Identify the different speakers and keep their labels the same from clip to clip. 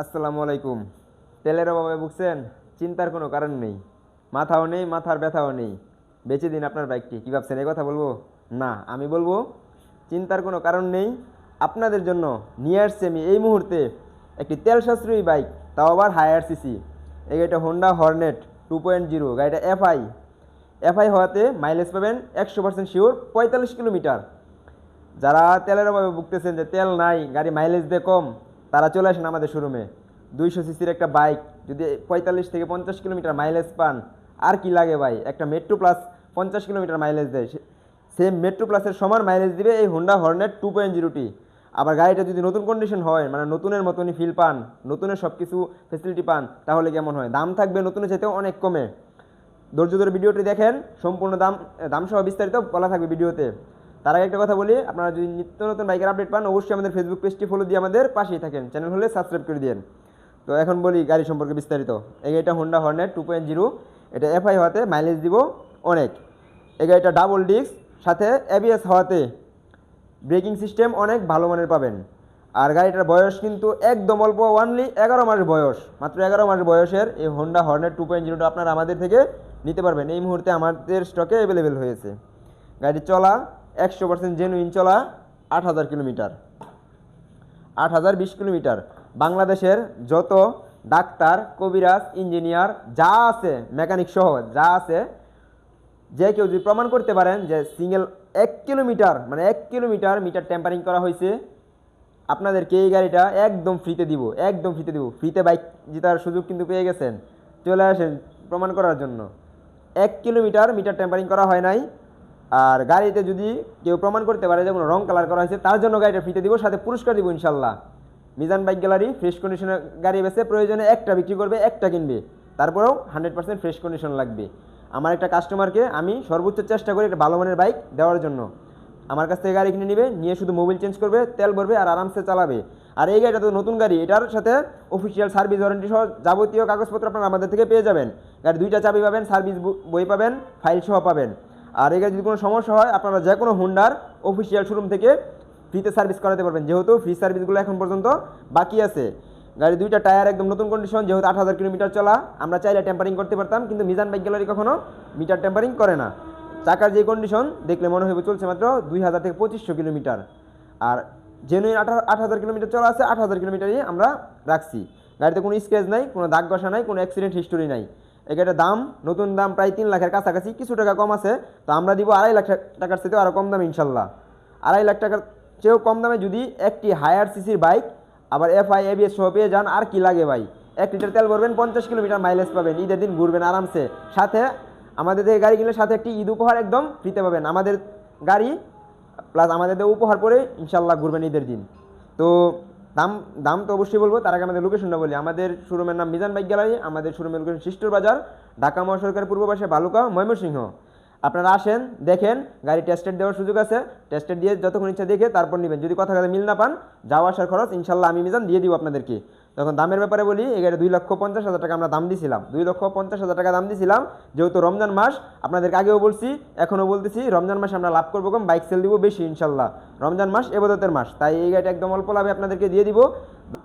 Speaker 1: আসসালামু আলাইকুম। তেলের অভাবে ভুগছেন? চিন্তার কোনো কারণ নেই। মাথাও নেই, মাথার ব্যথাও নেই। বেচে দিন আপনার বাইকটি। কী ভাবছেন এই কথা বলবো? না, আমি বলবো চিন্তার কোনো কারণ নেই। আপনাদের জন্য নিয়ে আসছি আমি এই মুহূর্তে একটি তেল সাশ্রয়ী বাইক, তাও আবার হায়ার সিসি। এই গাড়িটা হোন্ডা হর্নেট 2.0। গাড়িটা এফআই হওয়াতে মাইলেজ পাবেন 100% শিওর 45 কিলোমিটার। যারা তেলের অভাবে ভুগতেছেন যে তেল নাই, গাড়ি মাইলেজ দিয়ে কম, তারা চলে আসেন আমাদের শোরুমে। 200 সিসির একটা বাইক যদি 45 থেকে 50 কিলোমিটার মাইলেজ পান, আর কি লাগে ভাই? একটা মেট্রো প্লাস 50 কিলোমিটার মাইলেজ দেয়, সেম মেট্রো প্লাসের সমান মাইলেজ দিবে এই হোন্ডা হর্নেট 2.0টি। আবার গাড়িটা যদি নতুন কন্ডিশন হয়, মানে নতুনের মতনই ফিল পান, নতুনের সব কিছু ফেসিলিটি পান, তাহলে কেমন হয়? দাম থাকবে নতুনের চাইতেও অনেক কমে। ধৈর্য ধরে ভিডিওটি দেখেন, সম্পূর্ণ দাম সহ বিস্তারিত বলা থাকবে ভিডিওতে। তার আগে একটা কথা বলি, আপনারা যদি নিত্য নতুন বাইকের আপডেট পান, অবশ্যই আমাদের ফেসবুক পেজটি ফলো দিয়ে আমাদের পাশেই থাকেন, চ্যানেল হলে সাবস্ক্রাইব করে দিন। তো এখন বলি গাড়ি সম্পর্কে বিস্তারিত। এই গাড়িটা হোন্ডা হর্নেট 2.0, এটা এফআই হওয়াতে মাইলেজ দিব অনেক। এই গাড়িটা ডাবল ডিস্ক, সাথে এবিএস হওয়াতে ব্রেকিং সিস্টেম অনেক ভালো মানের পাবেন। আর গাড়িটার বয়স কিন্তু একদম অল্প, অনলি 11 মাস বয়স। মাত্র 11 মাস বয়সের এই হোন্ডা হর্নেট 2.0টা আপনারা আমাদের থেকে নিতে পারবেন। এই মুহূর্তে আমাদের স্টকে অ্যাভেলেবেল হয়েছে। গাড়ি চলা 100% জেনুইন চলা 8,000 কিলোমিটার, 8,020 কিলোমিটার। বাংলাদেশের যত ডাক্তার, কবিরাজ, ইঞ্জিনিয়ার যা আছে, মেকানিক সহ যা আছে, যে কেউ যদি প্রমাণ করতে পারেন যে সিঙ্গেল 1 কিলোমিটার, মানে 1 কিলোমিটার মিটার টেম্পারিং করা হয়েছে, আপনাদেরকে এই গাড়িটা একদম ফ্রিতে দিব, একদম ফ্রিতে দিব। ফ্রিতে বাইক জেতার সুযোগ কিন্তু পেয়ে গেছেন, চলে আসেন প্রমাণ করার জন্য। 1 কিলোমিটার মিটার টেম্পারিং করা হয় নাই। আর গাড়িতে যদি কেউ প্রমাণ করতে পারে যে কোনো রং কালার করা হয়েছে, তার জন্য গাড়িটা ফ্রিতে দিব, সাথে পুরস্কার দিব ইনশাল্লাহ। মিজান বাইক গ্যালারি ফ্রেশ কন্ডিশনের গাড়ি বেছে, প্রয়োজনে একটা বিক্রি করবে, একটা কিনবে, তারপরেও 100% ফ্রেশ কন্ডিশন লাগবে। আমার একটা কাস্টমারকে আমি সর্বোচ্চ চেষ্টা করি একটা ভালো মানের বাইক দেওয়ার জন্য। আমার কাছ থেকে গাড়ি কিনে নিবে, নিয়ে শুধু মোবিল চেঞ্জ করবে, তেল ভরবে আর আরামসে চালাবে। আর এই গাড়িটা তো নতুন গাড়ি, এটার সাথে অফিসিয়াল সার্ভিস ওয়ারেন্টি সহ যাবতীয় কাগজপত্র আপনারা আমাদের থেকে পেয়ে যাবেন। গাড়ি 2টা চাবি পাবেন, সার্ভিস বই পাবেন, ফাইল সহ পাবেন। আর এই গাড়ি যদি কোনো সমস্যা হয়, আপনারা যে কোনো হোন্ডার অফিসিয়াল শোরুম থেকে ফ্রিতে সার্ভিস করাতে পারবেন, যেহেতু ফ্রি সার্ভিসগুলো এখন পর্যন্ত বাকি আছে। গাড়ি 2টা টায়ার একদম নতুন কন্ডিশন, যেহেতু 8,000 কিলোমিটার চলা। আমরা চাইলে টেম্পারিং করতে পারতাম, কিন্তু মিজান বাইক গ্যালারি কখনো মিটার টেম্পারিং করে না। চাকার যে কন্ডিশন দেখলে মনে হবে চলছে মাত্র 2,000 থেকে 2,500 কিলোমিটার। আর জেনুইন 8,000 কিলোমিটার চলা আছে, 8,000 কিলোমিটারই আমরা রাখছি। গাড়িতে কোনো স্ক্র্যাচ নাই, কোনো দাগ ঘষা নাই, কোনো অ্যাক্সিডেন্ট হিস্টোরি নাই। এই গাড়িটার দাম, নতুন দাম প্রায় 3 লাখের কাছাকাছি, কিছু টাকা কম আছে। তো আমরা দিব 2.5 লাখ টাকার চেয়েও আরও কম দামে ইনশাল্লাহ। 2.5 লাখ টাকার চেয়েও কম দামে যদি একটি হায়ার সিসির বাইক, আবার এফআই এবিএস সহ পেয়ে যান, আর কি লাগে ভাই? 1 লিটার তেল ভরবেন, 50 কিলোমিটার মাইলেজ পাবেন, ঈদের দিন ঘুরবেন আরামসে। সাথে আমাদের থেকে গাড়ি কিনলে সাথে একটি ঈদ উপহার একদম ফ্রিতে পাবেন। আমাদের গাড়ি প্লাস আমাদের উপহার পরে ইনশাল্লাহ ঘুরবেন ঈদের দিন। তো দাম দাম তো অবশ্যই বলবো, তার আগে আমাদের লোকেশনটা বলি। আমাদের শোরুমের নাম মিজান বাইক গ্যালারি। আমাদের শোরুমের লোকেশন শিষ্টর বাজার, ঢাকা মহাসড়কের পূর্ব পাশে, বালুকা, ময়মনসিংহ। আপনারা আসেন, দেখেন, গাড়ি টেস্টেড দেওয়ার সুযোগ আছে। টেস্টেড দিয়ে যতক্ষণ ইচ্ছা দেখে তারপর নেবেন। যদি কথা কথা মিল না পান, যাওয়া আসার খরচ ইনশাল্লাহ আমি মিজান দিয়ে দিব আপনাদেরকে। তখন দামের ব্যাপারে বলি, এই গাড়ি 2,50,000 টাকা আমরা দাম দিয়েছিলাম, 2,50,000 টাকা দাম দিয়েছিলাম। যেহেতু রমজান মাস, আপনাদেরকে আগেও বলছি, এখনও বলতেছি, রমজান মাসে আমরা লাভ করবো কম, বাইক সেল দিব বেশি ইনশাল্লাহ। রমজান মাস এবাদতের মাস, তাই এই গাড়িটা একদম অল্প লাভে আপনাদেরকে দিয়ে দিব।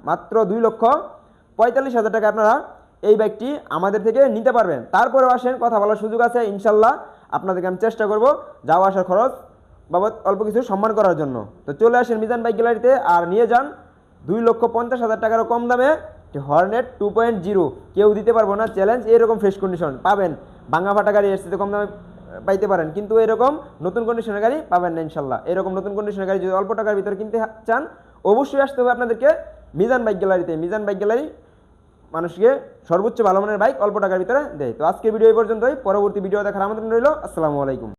Speaker 1: মাত্র 2,45,000 টাকা আপনারা এই বাইকটি আমাদের থেকে নিতে পারবেন। তারপরেও আসেন, কথা বলার সুযোগ আছে ইনশাল্লাহ। আপনাদেরকে আমি চেষ্টা করব যাওয়া আসার খরচ বাবদ অল্প কিছু সম্মান করার জন্য। তো চলে আসেন মিজান বাইক গ্যালারিতে আর নিয়ে যান 2,50,000 টাকারও কম দামে হর্নেট 2.0। কেউ দিতে পারবো না চ্যালেঞ্জ। এরকম ফ্রেশ কন্ডিশন পাবেন, ভাঙা ফাটা গাড়ি এর সাথে কম দামে পাইতে পারেন, কিন্তু এরকম নতুন কন্ডিশনের গাড়ি পাবেন না ইনশাল্লাহ। এরকম নতুন কন্ডিশনের গাড়ি যদি অল্প টাকার ভিতরে কিনতে চান, অবশ্যই আসতে হবে আপনাদেরকে মিজান বাইক গ্যালারিতে। মিজান বাইক গ্যালারি মানুষকে সর্বোচ্চ ভালো মানের বাইক অল্প টাকার ভিতরে দেয়। তো আজকের ভিডিও এই পর্যন্তই। পরবর্তী ভিডিও দেখার আমন্ত্রণ রইল। আসসালামু আলাইকুম।